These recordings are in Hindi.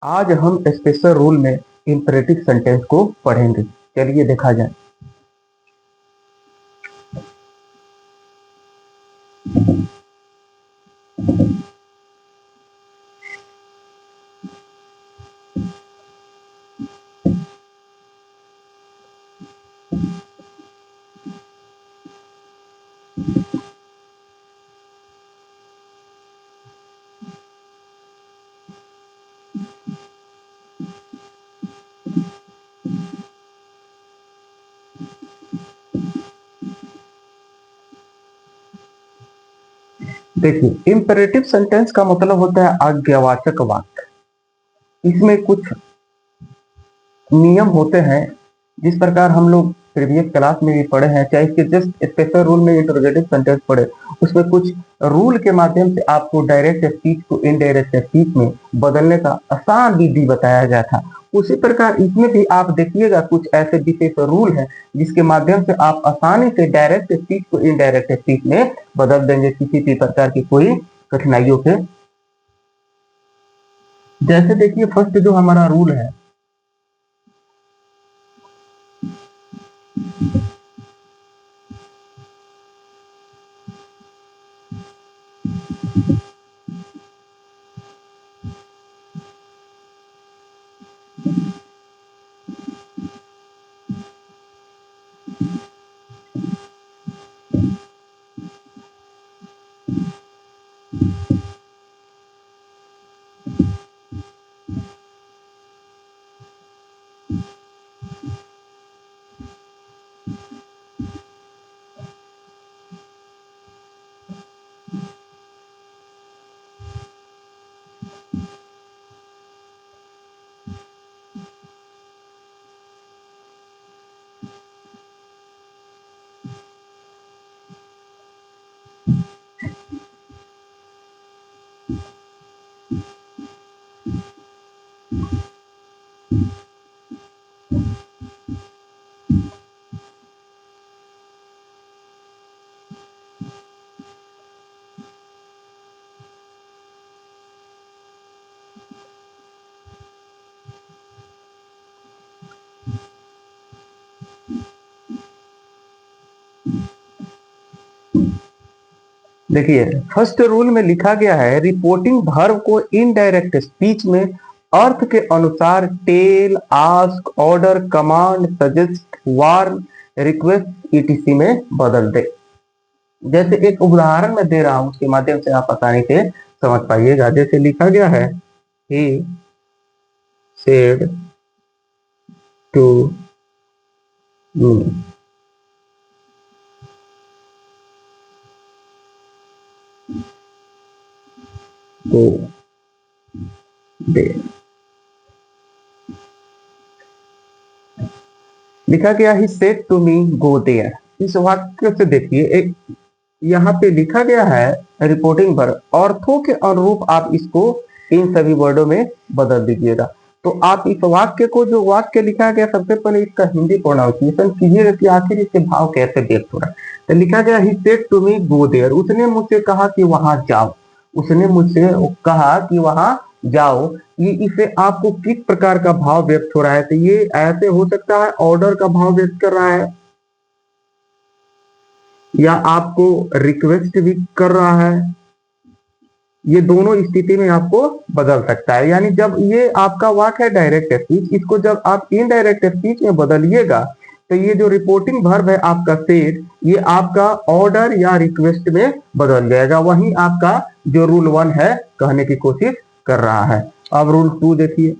आज हम स्पेशल रूल में इम्पेरेटिव सेंटेंस को पढ़ेंगे। चलिए देखा जाए। देखिए, इम्पेरेटिव सेंटेंस का मतलब होता है आज्ञावाचक वाक्य। इसमें कुछ नियम होते हैं, जिस प्रकार हम लोग प्रीवियस क्लास में भी पढ़े हैं, चाहे इसके जस्ट स्पेशल रूल में इंट्रोगेटिव सेंटेंस पढ़े, उसमें कुछ रूल के माध्यम से आपको डायरेक्ट स्पीच को इनडायरेक्ट स्पीच में बदलने का आसान विधि बताया गया था। उसी प्रकार इसमें भी आप देखिएगा, कुछ ऐसे विशेष रूल हैं जिसके माध्यम से आप आसानी से डायरेक्ट स्पीच को इनडायरेक्ट स्पीच में बदल देंगे, किसी भी प्रकार की कोई कठिनाइयों के। जैसे देखिए, फर्स्ट जो हमारा रूल है, देखिए फर्स्ट रूल में लिखा गया है, रिपोर्टिंग वर्ब को इनडायरेक्ट स्पीच में अर्थ के अनुसार tell, ask, order, command, suggest, warn, request ETC में बदल दे। जैसे एक उदाहरण मैं दे रहा हूं, उसके माध्यम से आप आसानी से समझ पाइएगा। जैसे लिखा गया है, ही सेड टू मी गो दे। लिखा गया, he said to me go there. इस वाक्य से देखिए, एक यहाँ पे लिखा गया है रिपोर्टिंग पर, अर्थों के अनुरूप आप इसको इन सभी वर्डों में बदल दीजिएगा। तो आप इस वाक्य को, जो वाक्य लिखा गया, सबसे पहले इसका हिंदी प्रोनाउंसिएशन कीजिएगा कि आखिर इसके भाव कैसे व्यक्त हो रहा है। तो लिखा गया, he said to me go there. उसने मुझसे कहा कि वहां जाओ। उसने मुझसे कहा कि वहां जाओ। ये इसे आपको किस प्रकार का भाव व्यक्त हो रहा है? तो ये ऐसे हो सकता है, ऑर्डर का भाव व्यक्त कर रहा है, या आपको रिक्वेस्ट भी कर रहा है। ये दोनों स्थिति में आपको बदल सकता है। यानी जब ये आपका वाक्य है डायरेक्ट स्पीच, इसको जब आप इनडायरेक्ट स्पीच में बदलिएगा, तो ये जो रिपोर्टिंग वर्ब है आपका सेड, ये आपका ऑर्डर या रिक्वेस्ट में बदल जाएगा। वहीं आपका जो रूल 1 है कहने की कोशिश कर रहा है। अब रूल 2 देखिए।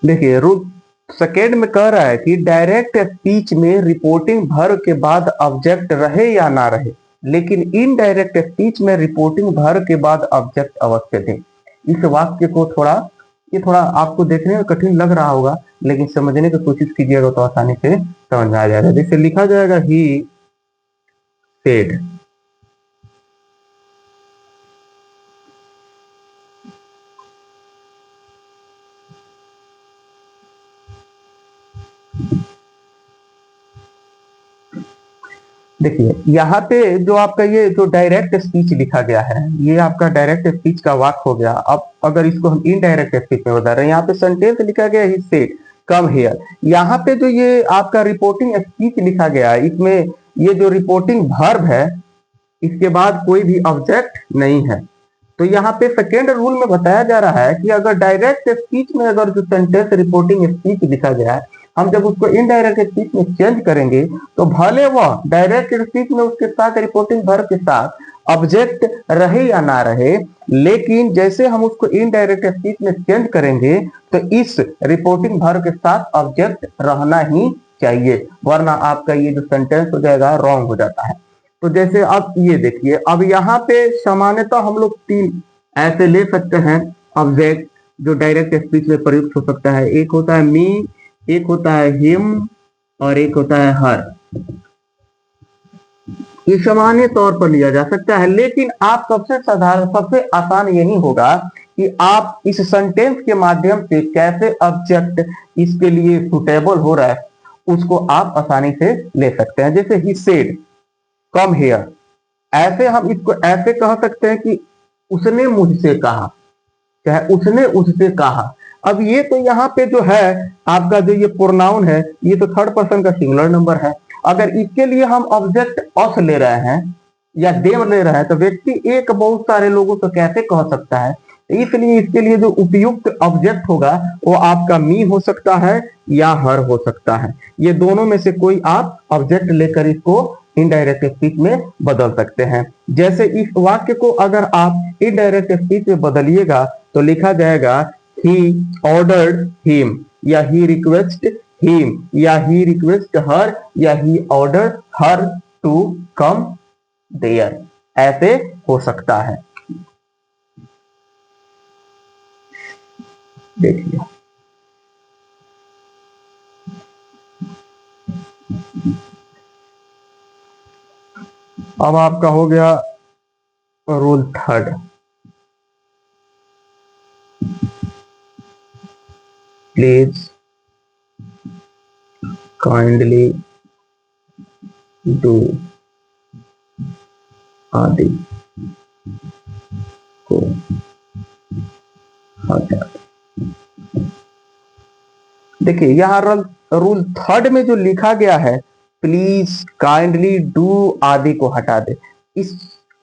देखिए रूल सेकेंड में कह रहा है कि डायरेक्ट स्पीच में रिपोर्टिंग भर के बाद ऑब्जेक्ट रहे या ना रहे, लेकिन इनडायरेक्ट स्पीच में रिपोर्टिंग भर के बाद ऑब्जेक्ट अवश्य दें। इस वाक्य को थोड़ा आपको देखने में कठिन लग रहा होगा, लेकिन समझने की कोशिश कीजिएगा तो आसानी से समझ में आ जाएगा। जैसे लिखा जाएगा ही सेड, देखिए यहाँ पे जो आपका ये जो डायरेक्ट स्पीच लिखा गया है, ये आपका डायरेक्ट स्पीच का वाक्य हो गया। अब अगर इसको हम इनडायरेक्ट स्पीच में बता रहे हैं, यहाँ पे सेंटेंस लिखा गया ही सेड कम हियर। यहाँ पे जो ये आपका रिपोर्टिंग स्पीच लिखा गया है, इसमें ये जो रिपोर्टिंग वर्ब है, इसके बाद कोई भी ऑब्जेक्ट नहीं है। तो यहाँ पे सेकेंड रूल में बताया जा रहा है कि अगर डायरेक्ट स्पीच में अगर जो सेंटेंस रिपोर्टिंग स्पीच लिखा गया है, हम जब उसको इनडायरेक्ट स्पीच में चेंज करेंगे तो भले वह डायरेक्ट स्पीच में उसके साथ रिपोर्टिंग वर्ब के साथ ऑब्जेक्ट रहे या ना रहे, लेकिन जैसे हम उसको इनडायरेक्ट स्पीच में चेंज करेंगे तो इस रिपोर्टिंग वर्ब के साथ ऑब्जेक्ट रहना ही चाहिए, वरना आपका ये जो सेंटेंस हो जाएगा रॉन्ग हो जाता है। तो जैसे अब ये देखिए, अब यहाँ पे सामान्यतः हम लोग तीन ऐसे ले सकते हैं ऑब्जेक्ट जो डायरेक्ट स्पीच में प्रयुक्त हो सकता है। एक होता है मी, एक होता है हिम और एक होता है हर। ये सामान्य तौर पर लिया जा सकता है, लेकिन आप सबसे साधारण सबसे आसान यही होगा कि आप इस सेंटेंस के माध्यम से कैसे ऑब्जेक्ट इसके लिए सुटेबल हो रहा है उसको आप आसानी से ले सकते हैं। जैसे ही सेड कम हेयर, ऐसे हम इसको ऐसे कह सकते हैं कि उसने मुझसे कहा, चाहे उसने उससे कहा। अब ये तो यहाँ पे जो है आपका जो ये प्रोनाउन है, ये तो थर्ड पर्सन का सिंगुलर नंबर है। अगर इसके लिए हम ऑब्जेक्ट अस ले रहे हैं या देव ले रहे हैं, तो व्यक्ति एक बहुत सारे लोगों से कैसे कह सकता है। इसलिए इसके लिए जो उपयुक्त ऑब्जेक्ट होगा वो आपका मी हो सकता है या हर हो सकता है। ये दोनों में से कोई आप ऑब्जेक्ट लेकर इसको इनडायरेक्ट स्पीच में बदल सकते हैं। जैसे इस वाक्य को अगर आप इनडायरेक्ट स्पीच में बदलिएगा तो लिखा जाएगा ही ऑर्डर्ड हिम, या ही रिक्वेस्ट हिम, या ही रिक्वेस्ट हर, या ही order her to come there, ऐसे हो सकता है। देखिए अब आपका हो गया rule third, please kindly do आदि को हटा। देखिए यहाँ रूल थर्ड में जो लिखा गया है प्लीज काइंडली डू आदि को हटा दे। इस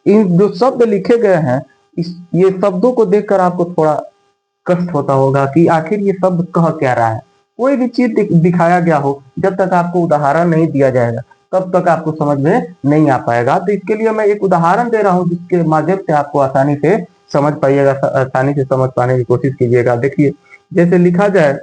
इन जो शब्द लिखे गए हैं, इस ये शब्दों को देखकर आपको थोड़ा कष्ट होता होगा कि आखिर ये शब्द कह क्या रहा है। कोई भी चीज दिखाया गया हो, जब तक आपको उदाहरण नहीं दिया जाएगा तब तक आपको समझ में नहीं आ पाएगा। तो इसके लिए मैं एक उदाहरण दे रहा हूं जिसके माध्यम से आपको आसानी से समझ पाइएगा, आसानी से समझ पाने की कोशिश कीजिएगा। देखिए जैसे लिखा जाए,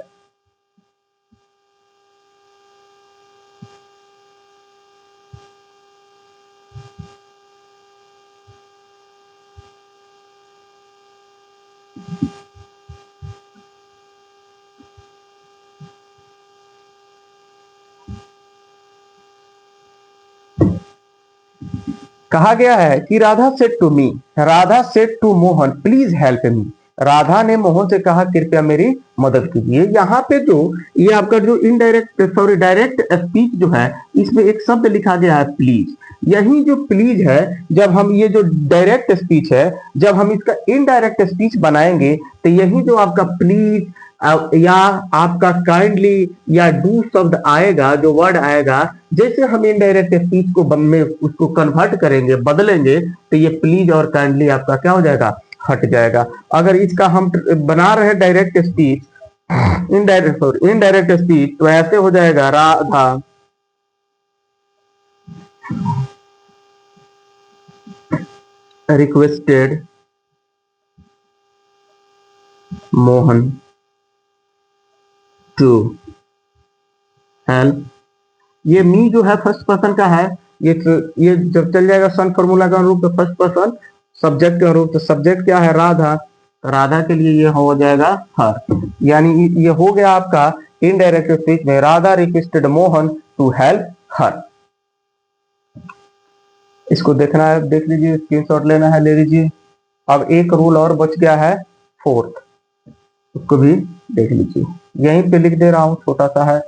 कहा गया है कि Radha said to me, Radha said to Mohan please help me. Radha ने मोहन से कहा कृपया मेरी मदद कीजिए। यहाँ पे जो ये आपका जो इनडायरेक्ट सॉरी डायरेक्ट स्पीच जो है, इसमें एक शब्द लिखा गया है प्लीज। यही जो प्लीज है, जब हम ये जो डायरेक्ट स्पीच है, जब हम इसका इनडायरेक्ट स्पीच बनाएंगे तो यही जो आपका प्लीज या आपका काइंडली या डू शब्द आएगा, जो वर्ड आएगा, जैसे हम इनडायरेक्ट स्पीच को में उसको कन्वर्ट करेंगे, बदलेंगे, तो ये प्लीज और काइंडली आपका क्या हो जाएगा, हट जाएगा। अगर इसका हम बना रहे डायरेक्ट स्पीच, इनडायरेक्ट स्पीच, तो ऐसे हो जाएगा Radha requested Mohan to help. ये मी जो है फर्स्ट पर्सन का है, ये जब चल जाएगा सन फॉर्मूला का अनुरूप तो फर्स्ट पर्सन, सब्जेक्ट के अनुरूप तो सब्जेक्ट क्या है राधा, तो राधा के लिए ये हो जाएगा हर। यानी ये हो गया आपका इनडायरेक्ट स्पीच में Radha requested Mohan to help her. इसको देखना है देख लीजिए, स्क्रीनशॉट लेना है ले लीजिए। अब एक रूल और बच गया है फोर्थ, उसको भी देख लीजिए, यहीं पे लिख दे रहा हूं, छोटा सा है।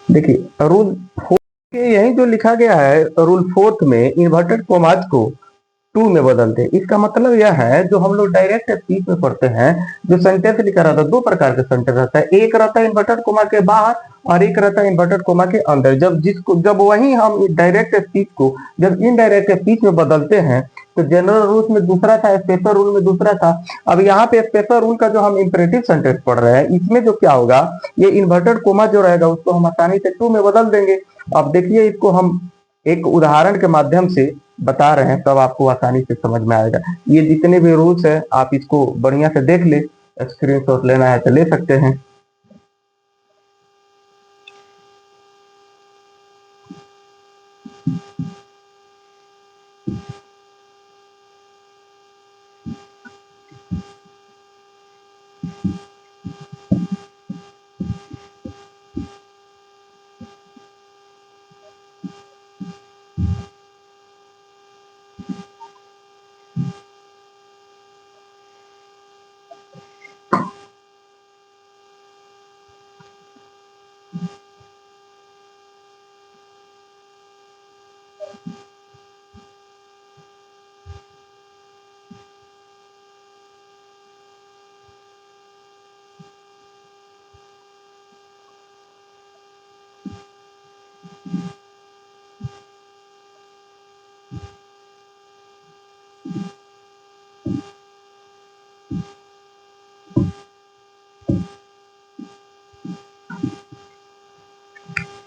देखिए रूल फोर्थ के यही जो लिखा गया है, रूल फोर्थ में इन्वर्टेड कॉमास को टू में बदलते हैं। इसका मतलब यह है, जो हम लोग डायरेक्ट स्पीच में पढ़ते हैं, जो सेंटेंस लिखा रहता है, दो प्रकार का सेंटेंस रहता है, एक रहता है इन्वर्टेड कोमा के बाहर और एक रहता है इन्वर्टेड कोमा के अंदर। जब वही हम डायरेक्ट स्पीच को जब इनडायरेक्ट स्पीच में बदलते हैं, तो जनरल रूल में दूसरा था, स्पेशल रूल में दूसरा था। अब यहाँ पे स्पेशल रूल का जो हम इंपरेटिव सेंटेंस पढ़ रहे हैं, इसमें जो क्या होगा, ये इन्वर्टेड कोमा जो रहेगा उसको हम आसानी से टू में बदल देंगे। अब देखिए, इसको हम एक उदाहरण के माध्यम से बता रहे हैं, तब आपको आसानी से समझ में आएगा। ये जितने भी रूल्स है आप इसको बढ़िया से देख ले, स्क्रीनशॉट लेना है तो ले सकते हैं।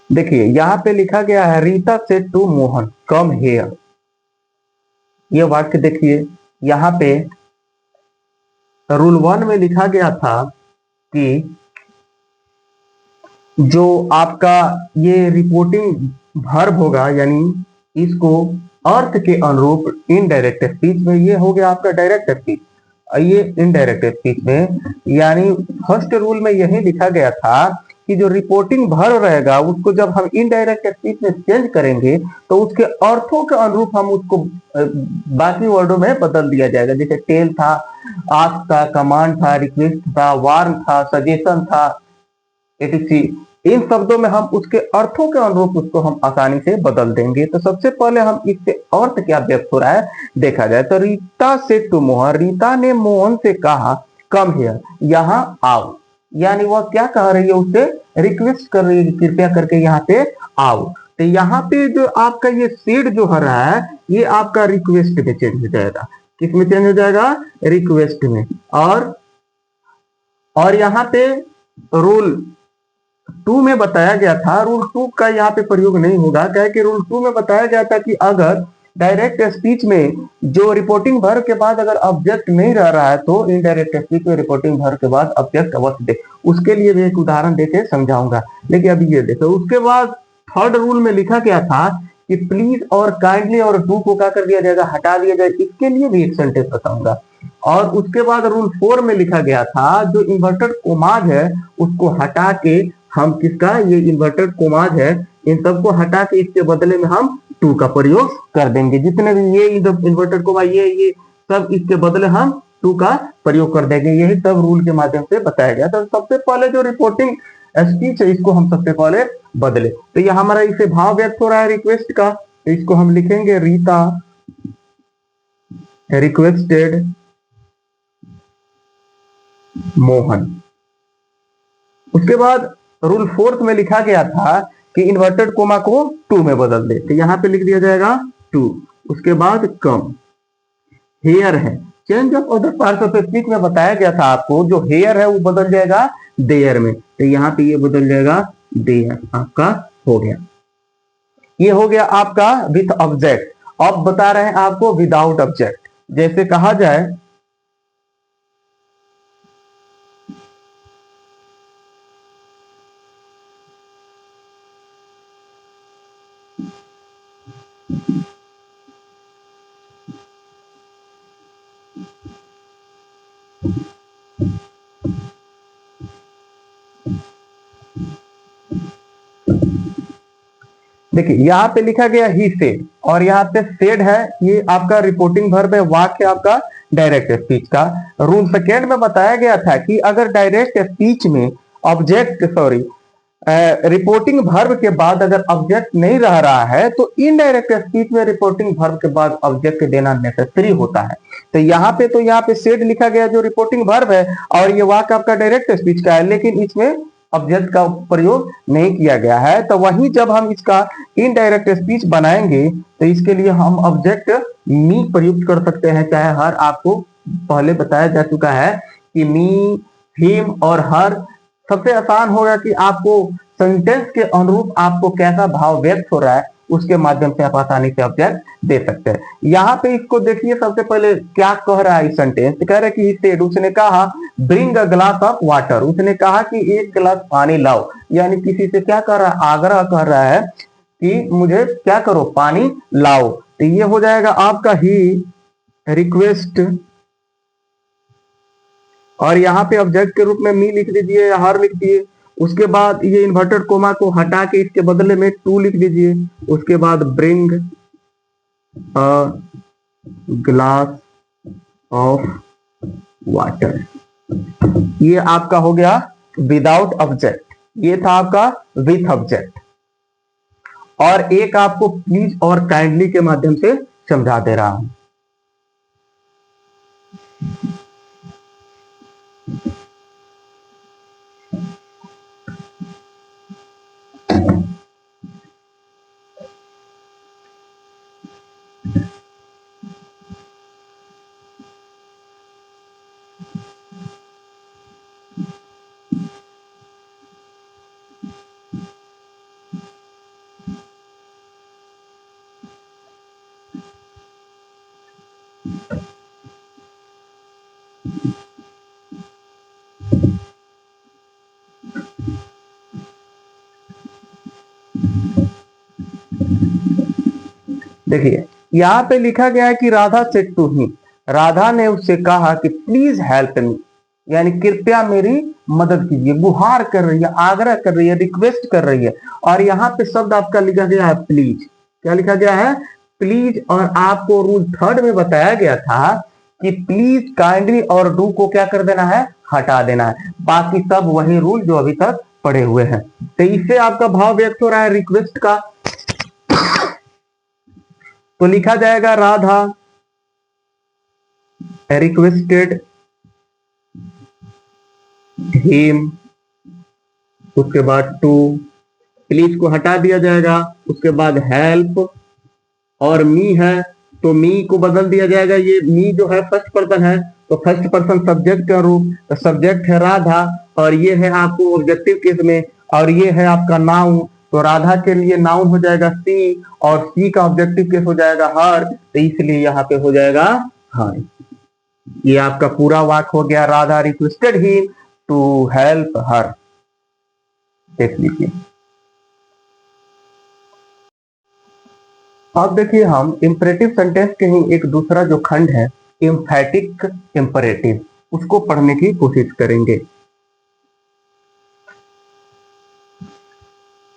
देखिए यहाँ पे लिखा गया है रीता से टू मोहन कम हेयर। ये वाक्य देखिए, यहाँ पे रूल 1 में लिखा गया था कि जो आपका ये रिपोर्टिंग वर्ब होगा, यानी इसको अर्थ के अनुरूप इनडायरेक्ट स्पीच में, ये हो गया आपका डायरेक्ट स्पीच, ये इनडायरेक्ट स्पीच में, यानी फर्स्ट रूल में यही लिखा गया था कि जो रिपोर्टिंग वर्ब रहेगा उसको जब हम इनडायरेक्ट स्पीच में चेंज करेंगे तो उसके अर्थों के अनुरूप हम उसको बाकी वर्डों में बदल दिया जाएगा। जैसे टेल था, आस्क था, कमांड था, रिक्वेस्ट था, वार्न था, सजेशन था, एटीसी, इन शब्दों में हम उसके अर्थों के अनुरूप उसको हम आसानी से बदल देंगे। तो सबसे पहले हम इससे अर्थ क्या व्यक्त हो रहा है देखा जाए। तो रीता से टू मोहन, रीता ने मोहन से कहा कम हियर, यहाँ आओ, यानी वह क्या कह रही है, उससे रिक्वेस्ट कर रही है, कृपया करके यहाँ पे आओ। तो यहाँ पे जो आपका ये सेड जो हो रहा है, ये आपका रिक्वेस्ट में चेंज हो जाएगा। किस में चेंज हो जाएगा, रिक्वेस्ट में। और यहाँ पे रूल 2 में बताया गया था, रूल 2 का यहाँ पे प्रयोग नहीं होगा, क्या कि रूल 2 में बताया गया था कि अगर डायरेक्ट स्पीच में जो रिपोर्टिंग वर्ब के बाद अगर ऑब्जेक्ट नहीं रह रहा है तो इनडायरेक्ट स्पीच में रिपोर्टिंग वर्ब के बाद ऑब्जेक्ट अवश्य दे। उसके लिए भी एक उदाहरण देके समझाऊंगा, लेकिन अभी ये देखो। उसके बाद थर्ड रूल में लिखा गया था कि प्लीज और काइंडली और डू को क्या कर दिया जाएगा, हटा दिया जाए। इसके लिए भी एक सेंटेंस बताऊंगा। और उसके बाद रूल 4 में लिखा गया था जो इन्वर्टेड कोमाज है उसको हटा के हम किसका, ये इन्वर्टेड कोमाज है, इन सबको हटा के इसके बदले में हम टू का प्रयोग कर देंगे। जितने भी ये इन्वर्टेड कोमा ये सब इसके बदले हम टू का प्रयोग कर देंगे। यही सब रूल के माध्यम से बताया गया। तो सबसे पहले जो स्पीच है, इसको हम सबसे पहले बदले। तो ये हमारा इसे भाव व्यक्त हो रहा है रिक्वेस्ट का, तो इसको हम लिखेंगे रीता रिक्वेस्टेड मोहन। उसके बाद रूल फोर्थ में लिखा गया था कि इन्वर्टेड कोमा को टू में बदल दे, तो यहां पे लिख दिया जाएगा टू। उसके बाद कम, हेयर है, change of other parts of speech में बताया गया था आपको, जो हेयर है वो बदल जाएगा देयर में, तो यहाँ पे ये बदल जाएगा देयर, आपका हो गया। ये हो गया आपका विथ ऑब्जेक्ट। अब बता रहे हैं आपको विदाउट ऑब्जेक्ट। जैसे कहा जाए देखिए यहाँ पे लिखा गया ही सेड, और यहाँ पे सेड है, ये आपका रिपोर्टिंग वर्ब है, वाक्य आपका डायरेक्ट स्पीच का। रूल सेकेंड में बताया गया था कि अगर डायरेक्ट स्पीच में ऑब्जेक्ट सॉरी रिपोर्टिंग वर्ब के बाद अगर ऑब्जेक्ट नहीं रह रहा है तो इनडायरेक्ट स्पीच में रिपोर्टिंग वर्ब के बाद ऑब्जेक्ट देना नेसेसरी होता है। तो यहाँ पे सेड लिखा गया जो रिपोर्टिंग वर्ब है, और ये वाक्य आपका डायरेक्ट स्पीच का है, लेकिन इसमें ऑब्जेक्ट का प्रयोग नहीं किया गया है। तो वहीं जब हम इसका इनडायरेक्ट स्पीच बनाएंगे तो इसके लिए हम ऑब्जेक्ट मी प्रयुक्त कर सकते हैं, चाहे हर, आपको पहले बताया जा चुका है कि मी, हिम और हर। सबसे आसान होगा कि आपको सेंटेंस के अनुरूप आपको कैसा भाव व्यक्त हो रहा है उसके माध्यम से आप आसानी से ऑब्जेक्ट दे सकते हैं। यहाँ पे इसको देखिए, सबसे पहले क्या कह रहा है इस सेंटेंस, कह रहा है कि सेड, उसने कहा bring a glass of water, उसने कहा कि एक गिलास पानी लाओ, यानी किसी से क्या कर रहा है, आग्रह कर रहा है कि मुझे क्या करो, पानी लाओ। तो ये हो जाएगा आपका ही रिक्वेस्ट, और यहाँ पे ऑब्जेक्ट के रूप में मी लिख दीजिए या हर लिख दिए। उसके बाद ये इन्वर्टेड कोमा को हटा के इसके बदले में टू लिख दीजिए। उसके बाद bring a glass of water, ये आपका हो गया विदाउट ऑब्जेक्ट, ये था आपका विथ ऑब्जेक्ट। और एक आपको प्लीज और काइंडली के माध्यम से समझा दे रहा हूं। देखिए यहाँ पे लिखा गया है कि Radha said to him, Radha ने उससे कहा कि प्लीज हेल्प मी, यानी कृपया मेरी मदद कीजिए, गुहार कर रही है, आग्रह कर रही है, रिक्वेस्ट कर रही है। और यहाँ पे शब्द आपका लिखा गया है प्लीज, क्या लिखा गया है, प्लीज। और आपको रूल थर्ड में बताया गया था कि प्लीज, काइंडली और डू को क्या कर देना है, हटा देना है। बाकी सब वही रूल जो अभी तक पड़े हुए हैं। तो इससे आपका भाव व्यक्त हो रहा है रिक्वेस्ट का, तो लिखा जाएगा राधा रिक्वेस्टेड हिम, उसके बाद टू, प्लीज को हटा दिया जाएगा। उसके बाद हेल्प, और मी है तो मी को बदल दिया जाएगा, ये मी जो है फर्स्ट पर्सन है, तो फर्स्ट पर्सन सब्जेक्ट का रूप, तो सब्जेक्ट है राधा, और ये है आपको ऑब्जेक्टिव केस में, और ये है आपका नाउन, तो राधा के लिए नाउन हो जाएगा सी, और सी का ऑब्जेक्टिव केस हो जाएगा हर, तो इसलिए यहाँ पे हो जाएगा हाँ। ये आपका पूरा वाक्य हो गया, Radha requested him to help her. देख लीजिए। अब देखिए हम इंपरेटिव सेंटेंस के ही एक दूसरा जो खंड है, एम्फैटिक इंपरेटिव, उसको पढ़ने की कोशिश करेंगे।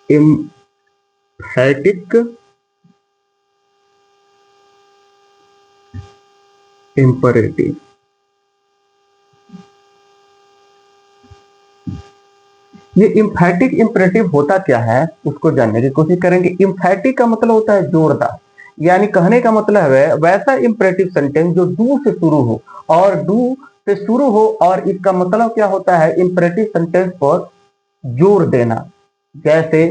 एम्फैटिक इंपरेटिव, ये इम्फैटिक इम्परेटिव होता क्या है उसको जानने की कोशिश करेंगे। इम्फैटिक का मतलब होता है जोरदार, यानी कहने का मतलब है वैसा इम्परेटिव सेंटेंस जो डू से शुरू हो, और डू से शुरू हो और इसका मतलब क्या होता है इम्परेटिव सेंटेंस पर जोर देना। जैसे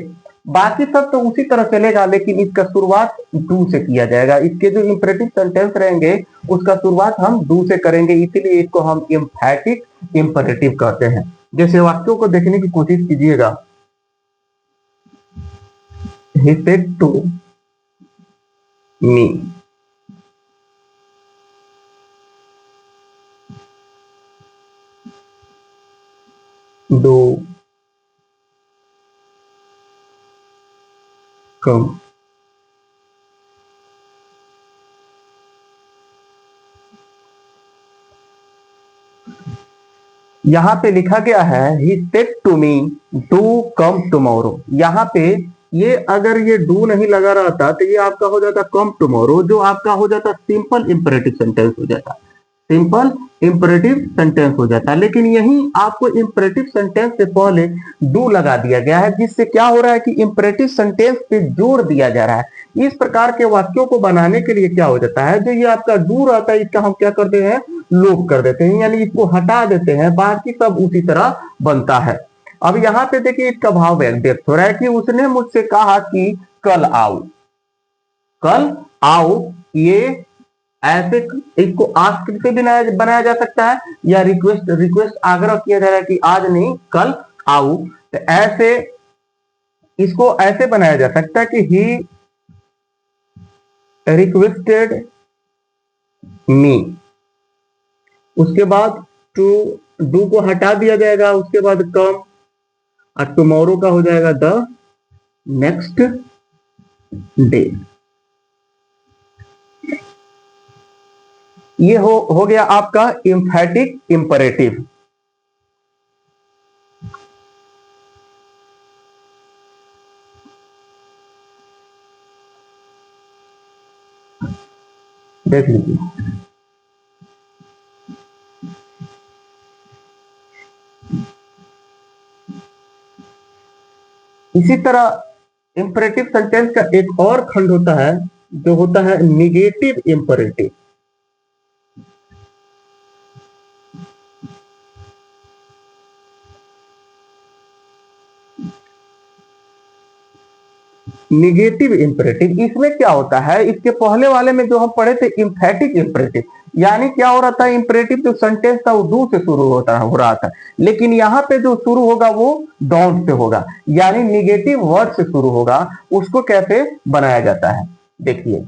बाकी सब तो उसी तरह चलेगा, लेकिन इसका शुरुआत डू से किया जाएगा। इसके जो इम्परेटिव सेंटेंस रहेंगे उसका शुरुआत हम डू से करेंगे, इसीलिए इसको हम इम्फैटिक इम्परेटिव कहते हैं। जैसे वाक्यों को देखने की कोशिश कीजिएगा। He said to me, do come। यहाँ पे लिखा गया है he said to me do come tomorrow। यहाँ पे ये अगर ये डू नहीं लगा रहता तो ये आपका हो जाता कम टुमारो, जो आपका हो जाता सिंपल इंपरेटिव सेंटेंस हो जाता, सिंपल इंपरेटिव सेंटेंस हो जाता। लेकिन यही आपको इंपरेटिव सेंटेंस से पहले डू लगा दिया गया है, जिससे क्या हो रहा है कि इंपरेटिव सेंटेंस पे जोर दिया जा रहा है। इस प्रकार के वाक्यों को बनाने के लिए क्या हो जाता है, जो ये आपका डू रहता है इसका हम क्या करते हैं लोप कर देते हैं, यानी इसको हटा देते हैं, बाकी सब उसी तरह बनता है। अब यहाँ पे देखिए इसका भाव व्यक्त हो रहा है कि उसने मुझसे कहा कि कल आओ, कल आओ। ये ऐसे इसको आस्क से बनाया जा सकता है, या रिक्वेस्ट रिक्वेस्ट आग्रह किया जा रहा है कि आज नहीं कल आओ। तो ऐसे इसको ऐसे बनाया जा सकता है कि ही रिक्वेस्टेड मी, उसके बाद टू डू को हटा दिया जाएगा, उसके बाद कम, और टुमारो का हो जाएगा द नेक्स्ट डे। ये हो गया आपका इम्फैटिक इंपरेटिव। देख लीजिए, इसी तरह इंपरेटिव सेंटेंस का एक और खंड होता है जो होता है निगेटिव इंपरेटिव। निगेटिव इंपरेटिव इसमें क्या होता है, इसके पहले वाले में जो हम पढ़े थे इंफैटिक इंपरेटिव, यानी क्या हो रहा था इंपरेटिव जो सेंटेंस था वो डू से शुरू हो रहा था, लेकिन यहाँ पे जो शुरू होगा वो डोंट से होगा, यानी निगेटिव वर्ड से शुरू होगा। उसको कैसे बनाया जाता है देखिए,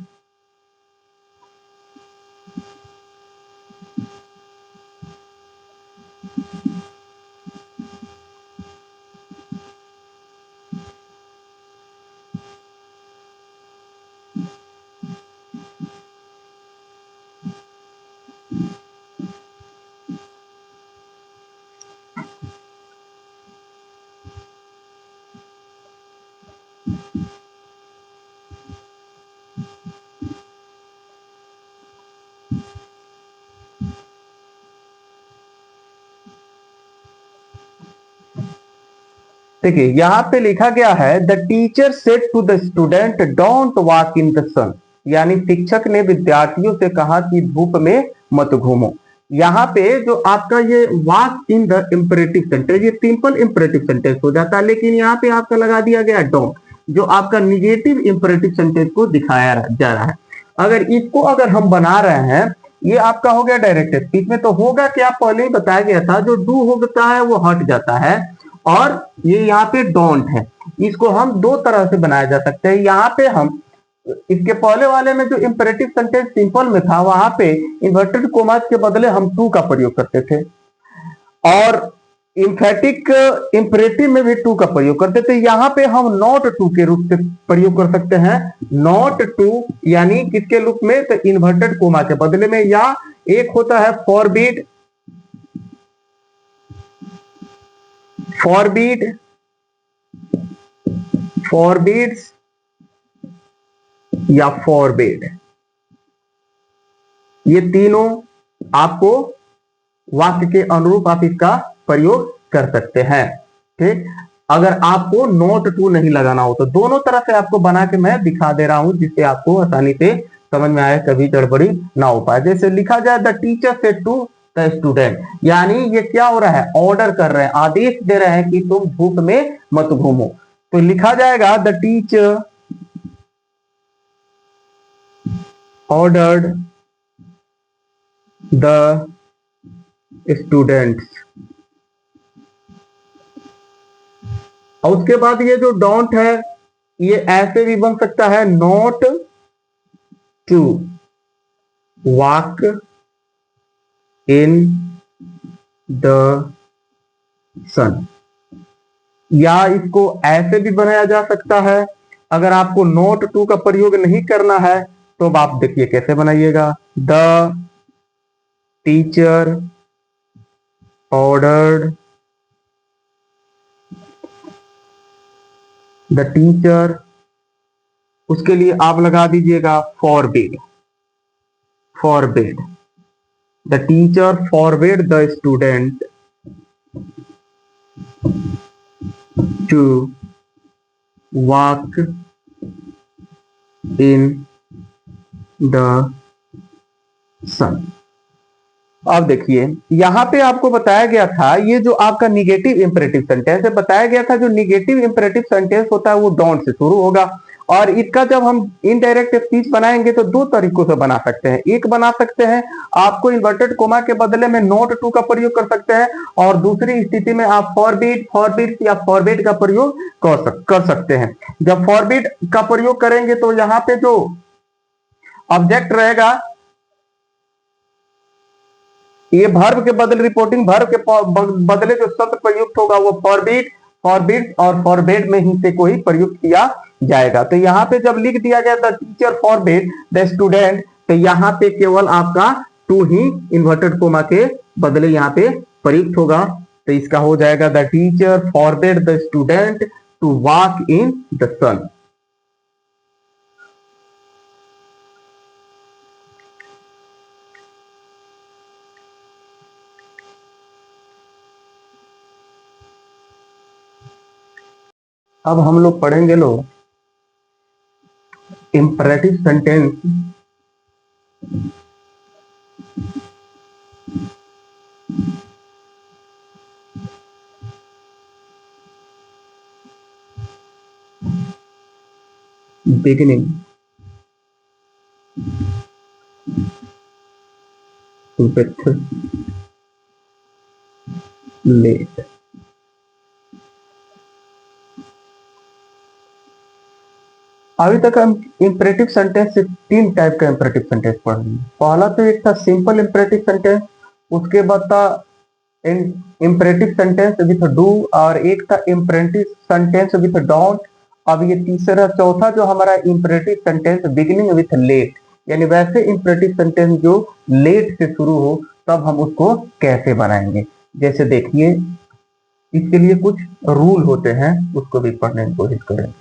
देखिए यहाँ पे लिखा गया है the teacher said to the student don't walk in the sun, यानी शिक्षक ने विद्यार्थियों से कहा कि धूप में मत घूमो। यहाँ पे जो आपका ये walk in the imperative sentence ये सिंपल इंपरेटिव सेंटेंस हो जाता है, लेकिन यहाँ पे आपका लगा दिया गया डोंट, जो आपका निगेटिव इंपरेटिव सेंटेंस को दिखाया जा रहा है। अगर इसको अगर हम बना रहे हैं, ये आपका हो गया डायरेक्ट स्पीच में, तो होगा क्या पहले ही बताया गया था, जो डू होता है वो हट जाता है, और ये यहाँ पे डोंट है। इसको हम दो तरह से बनाया जा सकता है। यहाँ पे हम इसके पहले वाले में जो इंपरेटिव सेंटेंस सिंपल में था वहां पे इन्वर्टेड कोमास के बदले हम टू का प्रयोग करते थे, और इंफैटिक इंपरेटिव में भी टू का प्रयोग करते थे। यहाँ पे हम नॉट टू के रूप से प्रयोग कर सकते हैं, नॉट टू, यानी किसके रूप में, तो इन्वर्टेड कोमा के बदले में। या एक होता है फॉरबिड, फॉरबिड, फॉरबिड्स या फॉरबिड, ये तीनों आपको वाक्य के अनुरूप आप इसका प्रयोग कर सकते हैं। ठीक, अगर आपको नोट टू नहीं लगाना हो तो दोनों तरह से आपको बना के मैं दिखा दे रहा हूं, जिससे आपको आसानी से समझ में आए, कभी गड़बड़ी ना हो पाए। जैसे लिखा जाए the teacher said to the student, यानी ये क्या हो रहा है, ऑर्डर कर रहे हैं, आदेश दे रहे हैं कि तुम धूप में मत घूमो। तो लिखा जाएगा the teacher ordered the students. और उसके बाद ये जो डोंट है, ये ऐसे भी बन सकता है, not to walk in the sun, या इसको ऐसे भी बनाया जा सकता है। अगर आपको नोट टू का प्रयोग नहीं करना है तो अब आप देखिए कैसे बनाइएगा, the teacher ordered the teacher, उसके लिए आप लगा दीजिएगा forbid, forbid the teacher forbid the student to walk in the sun. अब देखिए यहां पे आपको बताया गया था, ये जो आपका निगेटिव इंपरेटिव सेंटेंस है, बताया गया था जो निगेटिव इंपरेटिव सेंटेंस होता है वो डोंट से शुरू होगा। और इसका जब हम इनडायरेक्ट स्पीच बनाएंगे तो दो तरीकों से बना सकते हैं। एक बना सकते हैं, आपको इन्वर्टेड कोमा के बदले में नोट टू का प्रयोग कर सकते हैं, और दूसरी स्थिति में आप फॉरबिड, फॉरबिड या फॉरबिड का प्रयोग कर सकते हैं। जब फॉरबिड का प्रयोग करेंगे तो यहाँ पे जो ऑब्जेक्ट रहेगा, ये वर्ब के बदले, रिपोर्टिंग वर्ब के बदले जो शब्द प्रयुक्त होगा वो फॉरबिड, फॉरबिड और फॉरबिड में ही से कोई प्रयुक्त किया जाएगा। तो यहाँ पे जब लिख दिया गया the teacher forbid the student, तो यहाँ पे केवल आपका टू ही इन्वर्टेड कोमा के बदले यहाँ पे प्रयुक्त होगा। तो इसका हो जाएगा the teacher forbid the student to walk in the sun. अब हम लोग पढ़ेंगे imperative sentence beginning with let. अभी तक हम इंपरेटिव सेंटेंस से तीन टाइप का इंपरेटिव सेंटेंस पढ़ रहे हैं। पहला तो एक था सिंपल इंपरेटिव सेंटेंस, उसके बाद था इंपरेटिव सेंटेंस विथ डू, और एक था इंपरेटिव सेंटेंस विथ डोंट। अब ये तीसरा चौथा जो हमारा imperative sentence beginning with let, यानी वैसे इंपरेटिव सेंटेंस जो लेट से शुरू हो, तब हम उसको कैसे बनाएंगे। जैसे देखिए, इसके लिए कुछ रूल होते हैं, उसको भी पढ़ने की कोशिश करें।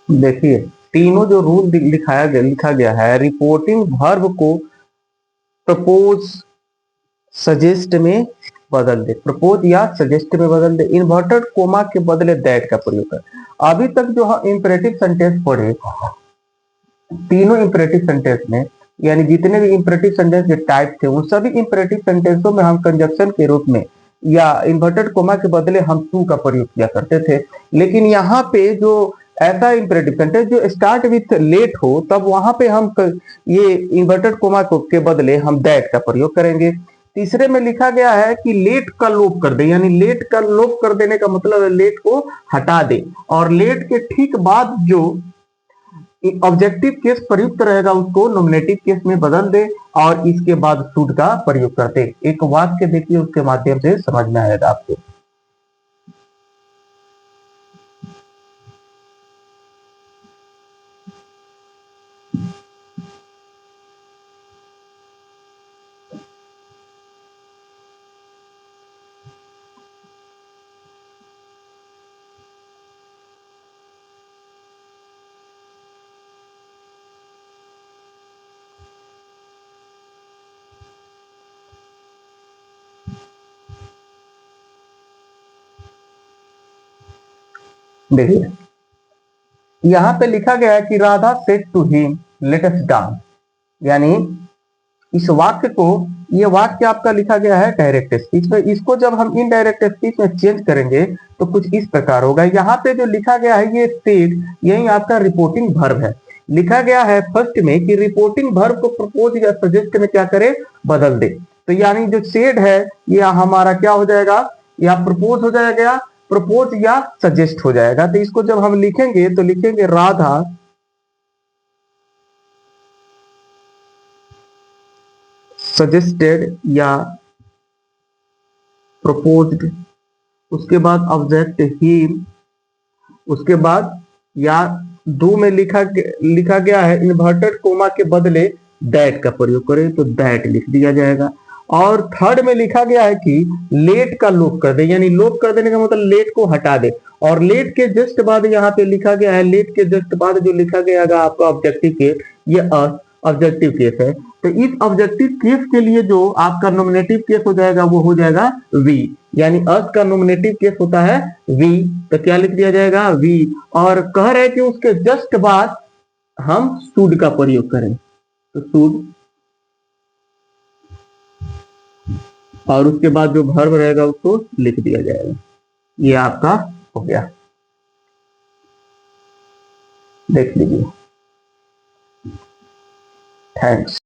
देखिए, तीनों जो रूल लिखा गया है, रिपोर्टिंग वर्ब को प्रपोज सजेस्ट में बदल दे, प्रपोज या सजेस्ट में बदल दे, इन्वर्टेड कोमा के बदले दैट का प्रयोग कर। अभी तक जो हम इंपरेटिव सेंटेंस पढ़े, तीनों इंपरेटिव सेंटेंस में, यानी जितने भी इंपरेटिव सेंटेंस के टाइप थे, उन सभी इंपरेटिव सेंटेंसों में हम कंजक्शन के रूप में या इन्वर्टेड कोमा के बदले हम टू का प्रयोग किया करते थे। लेकिन यहाँ पे जो ऐसा इंपरेटिव सेंटेंस जो स्टार्ट विथ लेट हो, तब वहां पे हम ये इन्वर्टेड कोमा के बदले हम दैट का प्रयोग करेंगे। तीसरे में लिखा गया है कि लेट का लोप कर दे, यानी लेट का लोप कर देने का मतलब है लेट को हटा दे, और लेट के ठीक बाद जो ऑब्जेक्टिव केस प्रयुक्त रहेगा उसको नॉमिनेटिव केस में बदल दे, और इसके बाद शुड का प्रयोग करते। एक वाक्य देखिए, उसके माध्यम से समझ में आएगा आपको। देखिए, यहाँ पे लिखा गया है कि Radha said to him let us dance, यानी इस वाक्य को, ये वाक्य आपका लिखा गया है डायरेक्ट स्पीच में, इसको जब हम इनडायरेक्ट स्पीच में चेंज करेंगे तो कुछ इस प्रकार होगा। यहाँ पे जो लिखा गया है ये सेड, यही आपका रिपोर्टिंग वर्ब है। लिखा गया है फर्स्ट में कि रिपोर्टिंग वर्ब को प्रपोज या सजेस्ट में क्या करे, बदल दे। तो यानी जो सेड है ये हमारा क्या हो जाएगा, या प्रपोज हो जाएगा, प्रपोज या सजेस्ट हो जाएगा। तो इसको जब हम लिखेंगे तो लिखेंगे राधा सजेस्टेड या प्रपोज्ड, उसके बाद ऑब्जेक्ट हिम, उसके बाद या दो में लिखा गया है इन्वर्टेड कोमा के बदले दैट का प्रयोग करें, तो दैट लिख दिया जाएगा। और थर्ड में लिखा गया है कि लेट का लोप कर दे, यानी लोप कर देने का मतलब लेट को हटा दे, और लेट के जस्ट बाद यहाँ पे लिखा गया है, लेट के जस्ट बाद जो लिखा गया है आपका ऑब्जेक्टिव केस, ये ऑब्जेक्टिव केस है। तो इस ऑब्जेक्टिव केस के लिए जो आपका नॉमिनेटिव केस हो जाएगा वो हो जाएगा वी, यानी अस का नॉमिनेटिव केस होता है वी, तो क्या लिख दिया जाएगा, वी। और कह रहे हैं कि उसके जस्ट बाद हम शुड का प्रयोग करें, तो शुड, और उसके बाद जो वर्ब रहेगा उसको लिख दिया जाएगा। ये आपका हो गया, देख लीजिए। थैंक्स।